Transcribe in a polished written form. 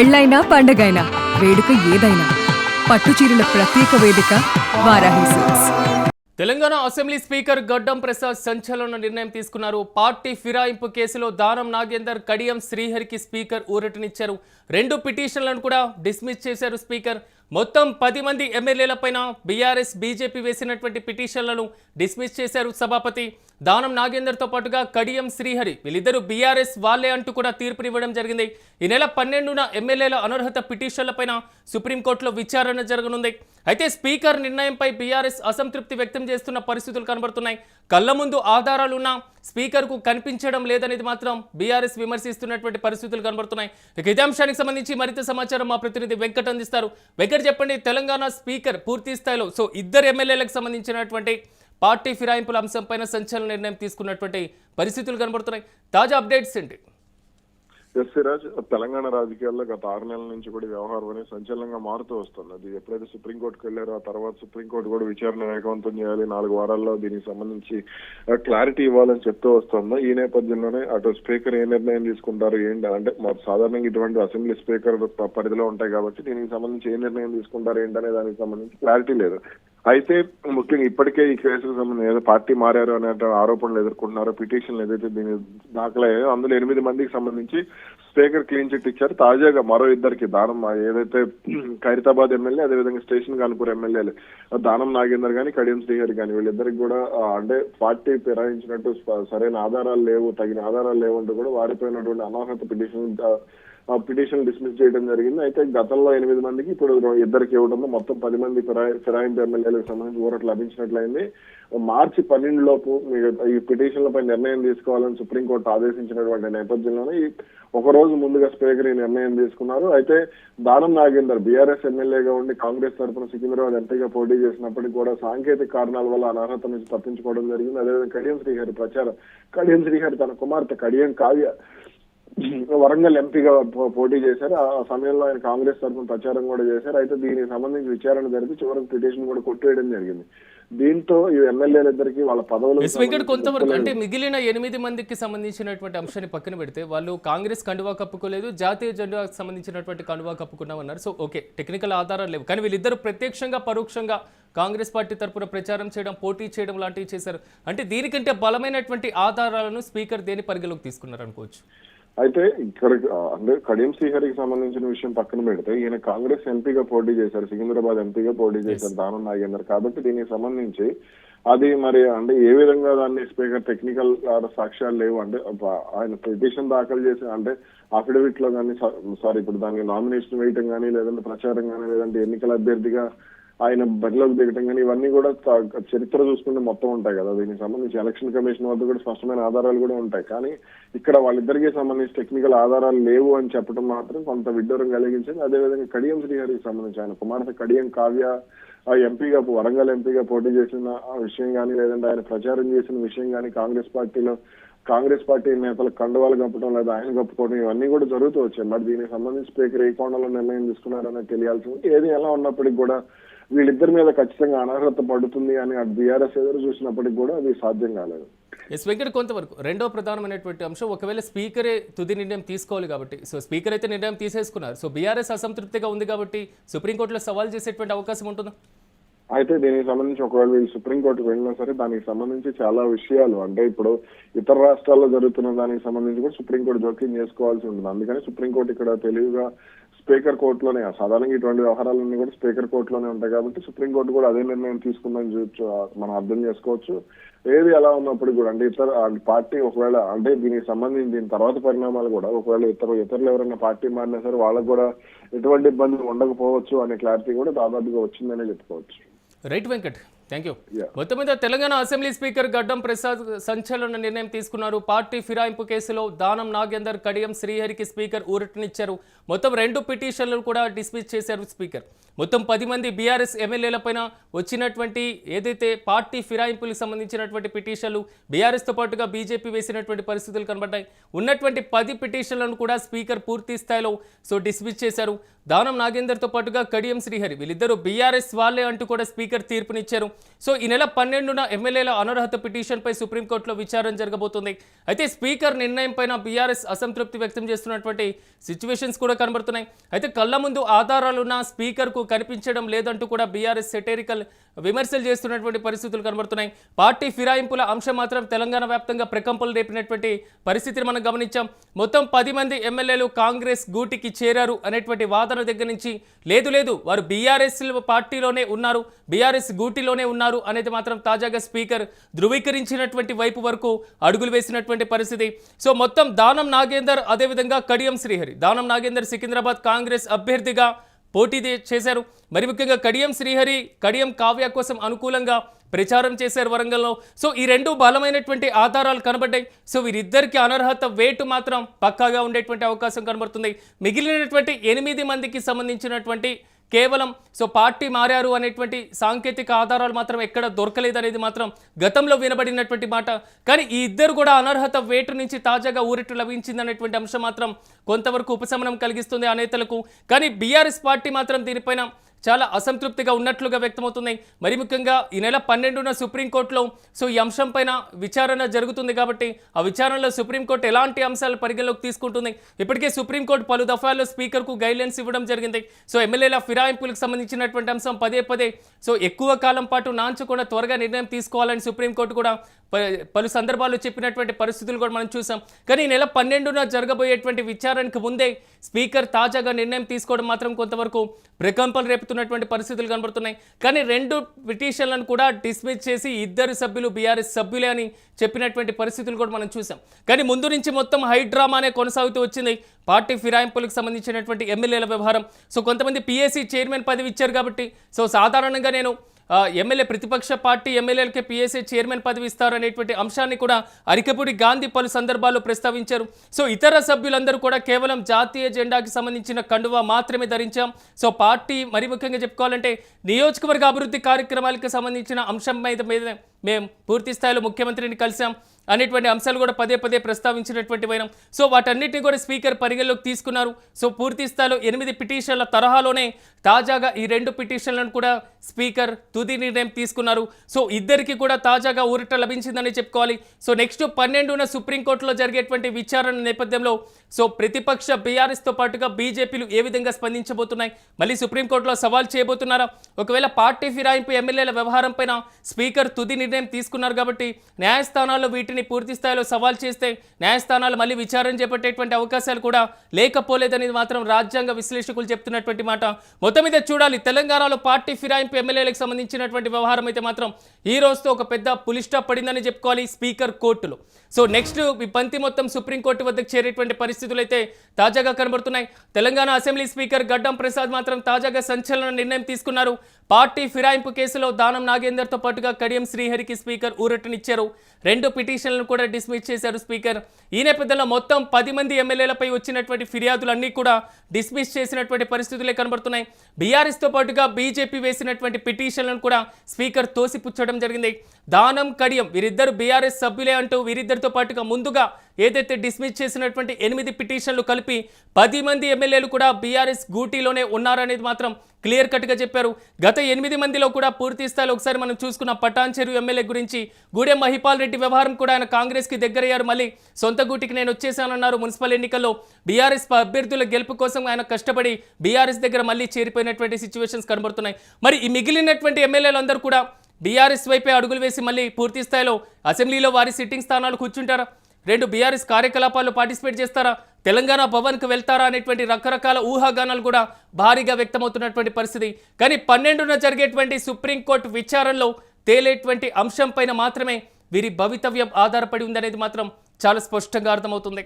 పెళ్ళైనా పండగైనా వేడుక ఏదైనా పట్టుచీరల ప్రత్యేక వేదిక Varahi silks. Telangana assembly speaker గడ్డం ప్రసాద్ సంచలన నిర్ణయం తీసుకున్నారు. పార్టీ ఫిరాయింపు కేసులో దానం నాగేందర్, కడియం శ్రీహరికి స్పీకర్ ఊరటనిచ్చారు. 2 పిటిషన్లను కూడా డిస్మిస్ చేశారు స్పీకర్. మొత్తం 10 మంది ఎమ్మెల్యేలపైన బీఆర్ఎస్, బీజేపీ వేసినటువంటి పిటిషన్లను డిస్మిస్ చేశారు సభాపతి. దానం నాగేందర్తో పాటుగా కడియం శ్రీహరి వీళ్ళిద్దరూ బీఆర్ఎస్ వాళ్లే అంటూ కూడా తీర్పునివ్వడం జరిగింది. ఈ నెల 12న ఎమ్మెల్యేల అనర్హత పిటిషన్లపైన సుప్రీంకోర్టులో విచారణ జరగనుంది. అయితే స్పీకర్ నిర్ణయంపై బీఆర్ఎస్ అసంతృప్తి వ్యక్తం చేస్తున్న పరిస్థితులు కనబడుతున్నాయి. కళ్ల ముందు ఆధారాలున్నా స్పీకర్కు కనిపించడం లేదనేది మాత్రం బీఆర్ఎస్ విమర్శిస్తున్నటువంటి పరిస్థితులు కనబడుతున్నాయి. ఇక ఇదే అంశానికి సంబంధించి మరింత సమాచారం మా ప్రతినిధి వెంకట్ అందిస్తారు. వెంకట్, చెప్పండి, తెలంగాణ స్పీకర్ పూర్తి స్థాయిలో ఇద్దరు ఎమ్మెల్యేలకు సంబంధించినటువంటి పార్టీ ఫిరాయింపుల అంశంపైన సంచలన నిర్ణయం తీసుకున్నటువంటి పరిస్థితులు కనబడుతున్నాయి. తాజా అప్డేట్స్ ఏంటి? సిరాజ్, తెలంగాణ రాజకీయాల్లో గత 6 నెలల నుంచి కూడా వ్యవహారం అనేది సంచలనంగా మారుతూ వస్తుంది. అది ఎప్పుడైతే సుప్రీంకోర్టుకు వెళ్లారో ఆ తర్వాత సుప్రీంకోర్టు కూడా విచారణ వేగవంతం చేయాలి, 4 వారాల్లో దీనికి సంబంధించి క్లారిటీ ఇవ్వాలని చెప్తూ వస్తుందో ఈ నేపథ్యంలోనే అటు స్పీకర్ ఏ నిర్ణయం తీసుకుంటారు ఏంటి అంటే సాధారణంగా ఇటువంటి అసెంబ్లీ స్పీకర్ పరిధిలో ఉంటాయి కాబట్టి దీనికి సంబంధించి ఏ నిర్ణయం తీసుకుంటారు ఏంటనే దానికి సంబంధించి క్లారిటీ లేదు. అయితే ముఖ్యంగా ఇప్పటికే ఈ కేసుకు సంబంధించి ఏదో పార్టీ మారారు అనే ఆరోపణలు ఎదుర్కొంటున్నారో, పిటిషన్లు ఏదైతే దీని దాఖలయ్యాయో అందులో 8 మందికి సంబంధించి స్పీకర్ క్లీన్ చిట్ ఇచ్చారు. తాజాగా మరో ఇద్దరికి దానం ఏదైతే ఖైరతాబాద్ ఎమ్మెల్యే, అదేవిధంగా స్టేషన్ కాన్పూర్ ఎమ్మెల్యేలు దానం నాగేందర్ గాని, కడియం శ్రీహరి గాని వీళ్ళిద్దరికి కూడా అంటే పార్టీ ఫిరాయించినట్టు సరైన ఆధారాలు లేవు, తగిన ఆధారాలు లేవంటూ కూడా వారిపోయినటువంటి అనర్హత పిటిషన్ డిస్మిస్ చేయడం జరిగింది. అయితే గతంలో 8 మందికి ఇప్పుడు ఇద్దరికి ఇవ్వడంలో మొత్తం 10 మంది ఫిరాయింపు ఎమ్మెల్యేలకు సంబంధించి ఊరట లభించినట్లయింది. మార్చి 12 లోపు ఈ పిటిషన్లపై నిర్ణయం తీసుకోవాలని సుప్రీంకోర్టు ఆదేశించినటువంటి నేపథ్యంలోనే ఒక రోజు ముందుగా స్పీకర్ ఈ నిర్ణయం తీసుకున్నారు. అయితే దానం నాగేందర్ బీఆర్ఎస్ ఎమ్మెల్యేగా ఉండి కాంగ్రెస్ తరఫున సికింద్రాబాద్ ఎంపీగా పోటీ చేసినప్పటికీ కూడా సాంకేతిక కారణాల వల్ల అనర్హత నుంచి తప్పించుకోవడం జరిగింది. అదేవిధంగా కడియం శ్రీహరి తన కుమార్తె కడియం కావ్య వరంగల్ ఎంపీగా పోటీ చేశారు. ఆ సమయంలో ఆయన కాంగ్రెస్ తరఫున ప్రచారం కూడా చేశారు. అయితే దీనికి సంబంధించి విచారణ జరిపి చివరికి పిటిషన్ కూడా కొట్టివేయడం జరిగింది. దీంతో ఈ ఎమ్మెల్యేలిద్దరికి వాళ్ళ పదవులు కొంతవరకు అంటే మిగిలిన 8 మందికి సంబంధించినటువంటి అంశాన్ని పక్కన పెడితే వాళ్ళు కాంగ్రెస్ కండువా కప్పుకోలేదు, జాతీయ జెండాకు సంబంధించినటువంటి కండువా కప్పుకున్నామన్నారు. సో ఓకే, టెక్నికల్ ఆధారాలు లేవు, కానీ వీళ్ళిద్దరు ప్రత్యక్షంగా పరోక్షంగా కాంగ్రెస్ పార్టీ తరఫున ప్రచారం చేయడం, పోటీ చేయడం లాంటివి చేశారు. అంటే దీనికంటే బలమైనటువంటి ఆధారాలను స్పీకర్ దేని పరిగణలోకి తీసుకున్నారు అనుకోవచ్చు. అయితే ఇక్కడ అంటే కడియం శ్రీహరికి సంబంధించిన విషయం పక్కన పెడితే ఈయన కాంగ్రెస్ ఎంపీగా పోటీ చేశారు, సికింద్రాబాద్ ఎంపీగా పోటీ చేశారు దానం నాగేందర్. కాబట్టి దీనికి సంబంధించి అది మరి అంటే ఏ విధంగా దాన్ని స్పీకర్ టెక్నికల్ సాక్ష్యాలు లేవు అంటే ఆయన పిటిషన్ దాఖలు చేసి అంటే అఫిడవిట్ లో కానీ ఇప్పుడు దానికి నామినేషన్ వేయటం కానీ, లేదంటే ప్రచారం కానీ, లేదంటే ఎన్నికల అభ్యర్థిగా ఆయన బరిలోకి దిగటం కానీ ఇవన్నీ కూడా చరిత్ర చూసుకుంటే మొత్తం ఉంటాయి కదా. దీనికి సంబంధించి ఎలక్షన్ కమిషన్ వద్ద కూడా స్పష్టమైన ఆధారాలు కూడా ఉంటాయి. కానీ ఇక్కడ వాళ్ళిద్దరికీ సంబంధించి టెక్నికల్ ఆధారాలు లేవు అని చెప్పడం మాత్రం కొంత విడ్డూరం కలిగించింది. అదేవిధంగా కడియం శ్రీహరికి సంబంధించి ఆయన కుమార్తె కడియం కావ్య ఎంపీగా వరంగల్ ఎంపీగా పోటీ చేసిన విషయం కానీ, లేదంటే ఆయన ప్రచారం చేసిన విషయం కానీ, కాంగ్రెస్ పార్టీ నేతలు కండువాలు కప్పడం లేదా ఆయన కప్పుకోవడం ఇవన్నీ కూడా జరుగుతూ వచ్చాయి. మరి దీనికి సంబంధించి స్పీకర్ ఏ కోణంలో నిర్ణయం తీసుకున్నారనేది తెలియాల్సింది. ఏది ఎలా ఉన్నప్పటికీ కూడా వీళ్ళిద్దరి మీద ఖచ్చితంగా అనర్హత పడుతుంది అని బీఆర్ఎస్ ఎదురు చూసినప్పటికీ కూడా అది సాధ్యం కాలేదు. స్పీకర్ కొంతవరకు రెండో ప్రధానమైనటువంటి అంశం, ఒకవేళ స్పీకరే తుది నిర్ణయం తీసుకోవాలి కాబట్టి, సో స్పీకర్ అయితే నిర్ణయం తీసేసుకున్నారు, సో బీఆర్ఎస్ అసంతృప్తిగా ఉంది కాబట్టి సుప్రీంకోర్టులో సవాల్ చేసేటువంటి అవకాశం ఉంటుందా? అయితే దీనికి సంబంధించి ఒకవేళ వీళ్ళు సుప్రీంకోర్టుకు వెళ్ళినా సరే దానికి సంబంధించి చాలా విషయాలు అంటే ఇప్పుడు ఇతర రాష్ట్రాల్లో జరుగుతున్న దానికి సంబంధించి కూడా సుప్రీంకోర్టు జోక్యం చేసుకోవాల్సి ఉంటుంది. అందుకని సుప్రీంకోర్టు ఇక్కడ తెలివిగా స్పీకర్ కోర్టులోనే సాధారణంగా ఇటువంటి వ్యవహారాలన్నీ కూడా స్పీకర్ కోర్టులోనే ఉంటాయి కాబట్టి సుప్రీంకోర్టు కూడా అదే నిర్ణయం తీసుకుందని మనం అర్థం చేసుకోవచ్చు. ఏది ఎలా ఉన్నప్పుడు కూడా అంటే ఇతర పార్టీ ఒకవేళ అంటే దీనికి సంబంధించి దీని తర్వాత పరిణామాలు కూడా ఒకవేళ ఇతరులు ఎవరైనా పార్టీ మారినా సరే వాళ్ళకు కూడా ఎటువంటి ఇబ్బందులు ఉండకపోవచ్చు అనే క్లారిటీ కూడా దాదాపుగా వచ్చిందనే చెప్పుకోవచ్చు. Right Venkat, thank you. మొత్తం మీద తెలంగాణ అసెంబ్లీ స్పీకర్ గడ్డం ప్రసాద్ సంచలన నిర్ణయం తీసుకున్నారు. పార్టీ ఫిరాయింపు కేసులో దానం నాగేందర్, కడియం శ్రీహరికి స్పీకర్ ఊరటనిచ్చారు. మొత్తం 2 పిటిషన్లు కూడా డిస్మిస్ చేశారు స్పీకర్. మొత్తం 10 మంది బీఆర్ఎస్ ఎమ్మెల్యేల పైన వచ్చినటువంటి ఏదైతే పార్టీ ఫిరాయింపులకు సంబంధించినటువంటి పిటిషన్లు బీఆర్ఎస్తో పాటుగా బీజేపీ వేసినటువంటి పరిస్థితులు కనబడ్డాయి. ఉన్నటువంటి 10 పిటిషన్లను కూడా స్పీకర్ పూర్తి స్థాయిలో డిస్మిస్ చేశారు. దానం నాగేందర్తో పాటుగా కడియం శ్రీహరి వీళ్ళిద్దరూ బీఆర్ఎస్ వాళ్ళే అంటూ కూడా స్పీకర్ తీర్పునిచ్చారు. ఈ నెల 12న ఎమ్మెల్యేల అనర్హత పిటిషన్పై సుప్రీంకోర్టులో విచారణ జరగబోతుంది. అయితే స్పీకర్ నిర్ణయం పైన బీఆర్ఎస్ అసంతృప్తి వ్యక్తం చేస్తున్నటువంటి సిచ్యువేషన్స్ కూడా కనబడుతున్నాయి. అయితే కళ్ళ ముందు ఆధారాలున్న స్పీకర్కు కనిపించడం లేదంటూ కూడా బీఆర్ఎస్ సెటేరికల్ విమర్శలు చేస్తున్నటువంటి పరిస్థితులు కనబడుతున్నాయి. పార్టీ ఫిరాయింపుల అంశం మాత్రం తెలంగాణ వ్యాప్తంగా ప్రకంపనలు రేపినటువంటి పరిస్థితిని మనం గమనించాం. మొత్తం 10 మంది ఎమ్మెల్యేలు కాంగ్రెస్ గూటికి చేరారు అనేటువంటి వాదన దగ్గర నుంచి లేదు వారు బీఆర్ఎస్ పార్టీలోనే ఉన్నారు, బీఆర్ఎస్ గూటిలోనే ఉన్నారు అనేది మాత్రం తాజాగా స్పీకర్ ధృవీకరించినటువంటి వైపు వరకు అడుగులు వేసినటువంటి పరిస్థితి. మొత్తం దానం నాగేందర్ అదేవిధంగా కడియం శ్రీహరి, దానం నాగేందర్ సికింద్రాబాద్ కాంగ్రెస్ అభ్యర్థిగా పోటీ చేశారు. మరి ముఖ్యంగా కడియం శ్రీహరి కడియం కావ్య కోసం అనుకూలంగా ప్రచారం చేశారు వరంగల్లో. ఈ రెండు బలమైనటువంటి ఆధారాలు కనబడ్డాయి. వీరిద్దరికి అనర్హత వేటు మాత్రం పక్కాగా ఉండేటువంటి అవకాశం కనబడుతుంది. మిగిలినటువంటి 8 మందికి సంబంధించినటువంటి కేవలం పార్టీ మారారు అనేటువంటి సాంకేతిక ఆధారాలు మాత్రం ఎక్కడ దొరకలేదనేది మాత్రం గతంలో వినబడినటువంటి మాట. కానీ ఈ ఇద్దరు కూడా అనర్హత వేటు నుంచి తాజాగా ఊరట లభించిందనేటువంటి అంశం మాత్రం కొంతవరకు ఉపశమనం కలిగిస్తుంది ఆ నేతలకు. కానీ బీఆర్ఎస్ పార్టీ మాత్రం దీనిపైన చాలా అసంతృప్తిగా ఉన్నట్లుగా వ్యక్తమవుతున్నాయి. మరి ముఖ్యంగా ఈ నెల 12న సుప్రీంకోర్టులో ఈ అంశం పైన విచారణ జరుగుతుంది కాబట్టి ఆ విచారణలో సుప్రీంకోర్టు ఎలాంటి అంశాలు పరిగణలోకి తీసుకుంటుంది. ఇప్పటికే సుప్రీంకోర్టు పలు దఫాల్లో స్పీకర్కు గైడ్లైన్స్ ఇవ్వడం జరిగింది. ఎమ్మెల్యేల ఫిరాయింపులకు సంబంధించినటువంటి అంశం పదే ఎక్కువ కాలం పాటు నాంచకుండా త్వరగా నిర్ణయం తీసుకోవాలని సుప్రీంకోర్టు కూడా పలు సందర్భాల్లో చెప్పినటువంటి పరిస్థితులు కూడా మనం చూసాం. కానీ ఈ నెల 12న జరగబోయేటువంటి విచారణకు ముందే స్పీకర్ తాజాగా నిర్ణయం తీసుకోవడం మాత్రం కొంతవరకు ప్రకంపనలు రేపుతున్నటువంటి పరిస్థితులు కనబడుతున్నాయి. కానీ 2 పిటిషన్లను కూడా డిస్మిస్ చేసి 2 సభ్యులు బీఆర్ఎస్ సభ్యులే అని చెప్పినటువంటి పరిస్థితులు కూడా మనం చూసాం. కానీ ముందు నుంచి మొత్తం హైడ్రామానే కొనసాగుతూ వచ్చింది పార్టీ ఫిరాయింపులకు సంబంధించినటువంటి ఎమ్మెల్యేల వ్యవహారం. కొంతమంది పిఎస్సి చైర్మన్ పదవి ఇచ్చారు కాబట్టి సాధారణంగా నేను ఎమ్మెల్యే ప్రతిపక్ష పార్టీ ఎమ్మెల్యేలకే పిఎస్ఏ చైర్మన్ పదవి ఇస్తారు అనేటువంటి అంశాన్ని కూడా అరికపూడి గాంధీ పలు సందర్భాల్లో ప్రస్తావించారు. ఇతర సభ్యులందరూ కూడా కేవలం జాతీయ జెండాకి సంబంధించిన కండువా మాత్రమే ధరించాం. పార్టీ మరి ముఖ్యంగా చెప్పుకోవాలంటే నియోజకవర్గ అభివృద్ధి కార్యక్రమాలకు సంబంధించిన అంశం మీద మేము పూర్తి స్థాయిలో ముఖ్యమంత్రిని కలిసాం అనేటువంటి అంశాలు కూడా పదే ప్రస్తావించినటువంటి వైనం. వాటన్నిటిని కూడా స్పీకర్ పరిగణలోకి తీసుకున్నారు. పూర్తి స్థాయిలో 8 పిటిషన్ల తరహాలోనే తాజాగా ఈ 2 పిటిషన్లను కూడా స్పీకర్ తుది నిర్ణయం తీసుకున్నారు. ఇద్దరికి కూడా తాజాగా ఊరట లభించిందని చెప్పుకోవాలి. నెక్స్ట్ 12న సుప్రీంకోర్టులో జరిగేటువంటి విచారణ నేపథ్యంలో ప్రతిపక్ష బీఆర్ఎస్తో పాటుగా బీజేపీలు ఏ విధంగా స్పందించబోతున్నాయి, మళ్ళీ సుప్రీంకోర్టులో సవాల్ చేయబోతున్నారా? ఒకవేళ పార్టీ ఫిరాయింపు ఎమ్మెల్యేల వ్యవహారం పైన స్పీకర్ తుది నిర్ణయం తీసుకున్నారు కాబట్టి న్యాయస్థానాల్లో వీటిని పూర్తి స్థాయిలో సవాల్ చేస్తే న్యాయస్థానాలు మళ్ళీ విచారణ చేపట్టేటువంటి అవకాశాలు కూడా లేకపోలేదనేది మాత్రం రాజ్యాంగ విశ్లేషకులు చెప్తున్నటువంటి మాట. మొత్తం మీద చూడాలి, తెలంగాణలో పార్టీ ఫిరాయింపు ఎమ్మెల్యేలకు సంబంధించినటువంటి వ్యవహారం అయితే మాత్రం ఈ రోజుతో ఒక పెద్ద పులిస్టాప్ పడిందని చెప్పుకోవాలి స్పీకర్ కోర్టులో. నెక్స్ట్ ఈ బంతి మొత్తం సుప్రీంకోర్టు వద్దకు చేరేటువంటి పరిస్థితులు అయితే తాజాగా కనబడుతున్నాయి. తెలంగాణ అసెంబ్లీ స్పీకర్ గడ్డం ప్రసాద్ మాత్రం తాజాగా సంచలన నిర్ణయం తీసుకున్నారు. పార్టీ ఫిరాయింపు కేసులో దానం నాగేందర్తో పాటుగా కడియం శ్రీహరికి స్పీకర్ ఊరటనిచ్చారు. 2 పిటిషన్లను కూడా డిస్మిస్ చేశారు స్పీకర్. ఈ నేపథ్యంలో మొత్తం 10 మంది ఎమ్మెల్యేలపై వచ్చినటువంటి ఫిర్యాదులన్నీ కూడా డిస్మిస్ చేసినటువంటి పరిస్థితులే కనబడుతున్నాయి. బీఆర్ఎస్తో పాటుగా బీజేపీ వేసినటువంటి పిటిషన్లను కూడా స్పీకర్ తోసిపుచ్చడం జరిగింది. దానం కడియం వీరిద్దరు బీఆర్ఎస్ సభ్యులే అంటూ వీరిద్దరితో పాటుగా ముందుగా ఏదైతే డిస్మిస్ చేసినటువంటి 8 పిటిషన్లు కలిపి 10 మంది ఎమ్మెల్యేలు కూడా బీఆర్ఎస్ గూటీలోనే ఉన్నారనేది మాత్రం క్లియర్ కట్గా చెప్పారు. గత 8 మందిలో కూడా పూర్తి స్థాయిలో ఒకసారి మనం చూసుకున్న పటాన్ చెరువు ఎమ్మెల్యే గురించి గూడెం మహిపాల్ రెడ్డి వ్యవహారం కూడా ఆయన కాంగ్రెస్కి దగ్గరయ్యారు. మళ్ళీ సొంత గూటికి నేను వచ్చేసానన్నారు. మున్సిపల్ ఎన్నికల్లో బీఆర్ఎస్ అభ్యర్థుల గెలుపు కోసం ఆయన కష్టపడి బీఆర్ఎస్ దగ్గర మళ్ళీ చేరిపోయినటువంటి సిచ్యువేషన్స్ కనబడుతున్నాయి. మరి ఈ మిగిలినటువంటి ఎమ్మెల్యేలందరూ కూడా బీఆర్ఎస్ వైపే అడుగులు వేసి మళ్ళీ పూర్తి స్థాయిలో అసెంబ్లీలో వారి సిట్టింగ్ స్థానాలు కూర్చుంటారా? 2 బీఆర్ఎస్ కార్యకలాపాల్లో పార్టిసిపేట్ చేస్తారా? తెలంగాణ భవన్కు వెళ్తారా అనేటువంటి రకరకాల ఊహాగానాలు కూడా భారీగా వ్యక్తమవుతున్నటువంటి పరిస్థితి. కానీ 12న జరిగేటువంటి సుప్రీంకోర్టు విచారణలో తేలేటువంటి అంశం పైన మాత్రమే వీరి భవితవ్యం ఆధారపడి ఉందనేది మాత్రం చాలా స్పష్టంగా అర్థమవుతుంది.